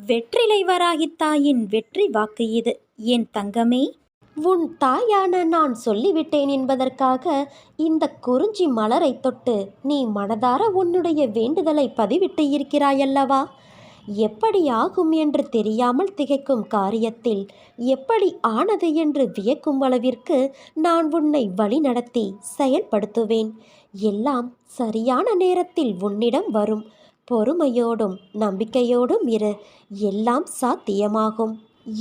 வெற்றிலை வராகித் தாயின் வெற்றி வாக்கு இது என் தங்கமே. உன் தாயான நான் சொல்லிவிட்டேன் என்பதற்காக இந்த குறிஞ்சி மலரை தொட்டு நீ மனதார உன்னுடைய வேண்டுதலை பதிவிட்டு இருக்கிறாயல்லவா? எப்படி ஆகும் என்று தெரியாமல் திகைக்கும் காரியத்தில் எப்படி ஆனது என்று வியக்கும் அளவிற்கு நான் உன்னை வழிநடத்தி செயல்படுத்துவேன். எல்லாம் சரியான நேரத்தில் உன்னிடம் வரும். பொறுமையோடும் நம்பிக்கையோடும் இரு, எல்லாம் சாத்தியமாகும்.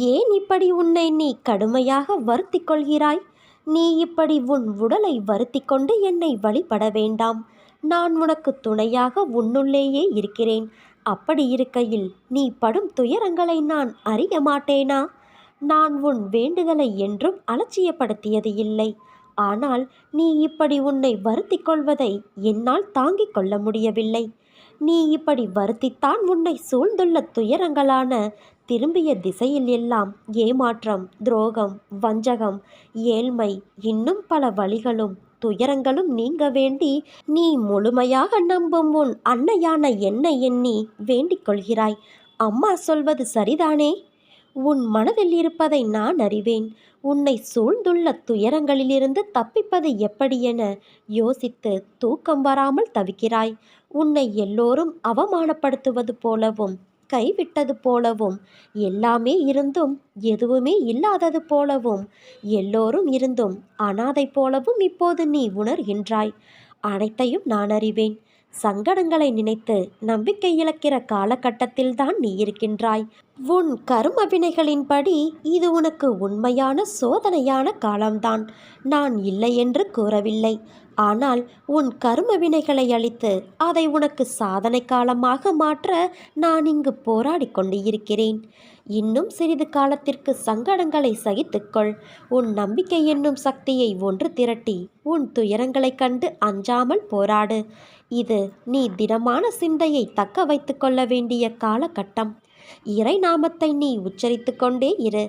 ஏன் இப்படி உன்னை நீ கடுமையாக வருத்தி கொள்கிறாய்? நீ இப்படி உன் உடலை வருத்தி கொண்டு என்னை வழிபட வேண்டாம். நான் உனக்கு துணையாக உன்னுள்ளேயே இருக்கிறேன். அப்படி இருக்கையில் நீ படும் துயரங்களை நான் அறிய மாட்டேனா? நான் உன் வேண்டுதலை என்றும் அலட்சியப்படுத்தியது இல்லை. ஆனால் நீ இப்படி உன்னை வருத்தி கொள்வதை என்னால் தாங்கிக் கொள்ள முடியவில்லை. நீ இப்படி வருத்தித்தான் உன்னை சூழ்ந்துள்ள துயரங்களான திரும்பிய திசையில் எல்லாம் ஏமாற்றம், துரோகம், வஞ்சகம், ஏழ்மை, இன்னும் பல வழிகளும் துயரங்களும் நீங்க வேண்டி நீ முழுமையாக நம்பும் உன் அன்னையான என்னை எண்ணி வேண்டிக் கொள்கிறாய். அம்மா சொல்வது சரிதானே? உன் மனதில் இருப்பதை நான் அறிவேன். உன்னை சூழ்ந்துள்ள துயரங்களிலிருந்து தப்பிப்பது எப்படி என யோசித்து தூக்கம் வராமல் தவிக்கிறாய். உன்னை எல்லோரும் அவமானப்படுத்துவது போலவும் கைவிட்டது போலவும் எல்லாமே இருந்தும் எதுவுமே இல்லாதது போலவும் எல்லோரும் இருந்தும் அனாதை போலவும் இப்போது நீ உணர்கின்றாய். அனைத்தையும் நான் அறிவேன். சங்கடங்களை நினைத்து நம்பிக்கை இழக்கிற காலகட்டத்தில்தான் நீ இருக்கின்றாய். உன் கர்ம வினைகளின்படி இது உனக்கு உண்மையான சோதனையான காலம்தான். நான் இல்லை என்று கூறவில்லை. ஆனால் உன் கர்ம வினைகளை அழித்து அதை உனக்கு சாதனை காலமாக மாற்ற நான் இங்கு போராடி கொண்டு இருக்கிறேன். இன்னும் சிறிது காலத்திற்கு சங்கடங்களை சகித்துக்கொள். உன் நம்பிக்கை என்னும் சக்தியை ஒன்று திரட்டி உன் துயரங்களைக் கண்டு அஞ்சாமல் போராடு. இது நீ திடமான சிந்தையை தக்க வைத்து கொள்ள வேண்டிய காலகட்டம். இறை நாமத்தை நீ உச்சரித்து கொண்டே இரு.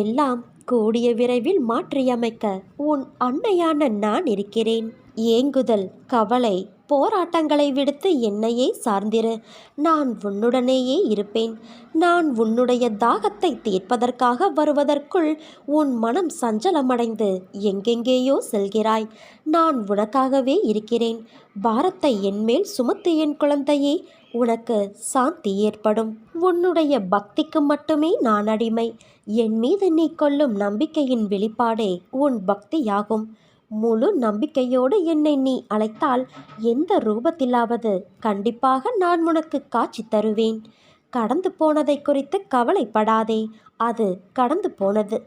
எல்லாம் கூடிய விரைவில் மாற்றியமைக்க உன் அன்னையான நான் இருக்கிறேன். ஏங்குதல், கவலை, போராட்டங்களை விடுத்து என்னையே சார்ந்திரு. நான் உன்னுடனேயே இருப்பேன். நான் உன்னுடைய தாகத்தை தீர்ப்பதற்காக வருவதற்குள் உன் மனம் சஞ்சலமடைந்து எங்கெங்கேயோ செல்கிறாய். நான் உனக்காகவே இருக்கிறேன். பாரத்தை என்மேல் சுமத்து என் குழந்தையே. உனக்கு சாந்தி ஏற்படும். உன்னுடைய பக்திக்கு மட்டுமே நான் அடிமை. என் மீது நீ கொள்ளும் நம்பிக்கையின் வெளிப்பாடே உன் பக்தியாகும். முழு நம்பிக்கையோடு என்னை நீ அழைத்தால் எந்த ரூபத்திலாவது கண்டிப்பாக நான் உனக்கு காட்சி தருவேன். கடந்து போனதை குறித்து கவலைப்படாதே. அது கடந்து போனது.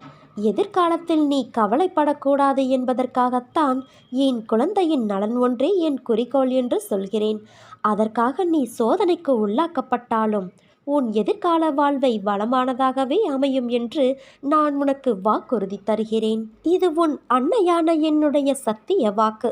எதிர்காலத்தில் நீ கவலைப்படக்கூடாது என்பதற்காகத்தான் என் குழந்தையின் நலன் ஒன்றே என் குறிக்கோள் என்று சொல்கிறேன். அதற்காக நீ சோதனைக்கு உள்ளாக்கப்பட்டாலும் உன் எதிர்கால வாழ்வை வளமானதாகவே அமையும் என்று நான் உனக்கு வாக்குறுதி தருகிறேன். இது உன் அன்னையான என்னுடைய சத்திய வாக்கு.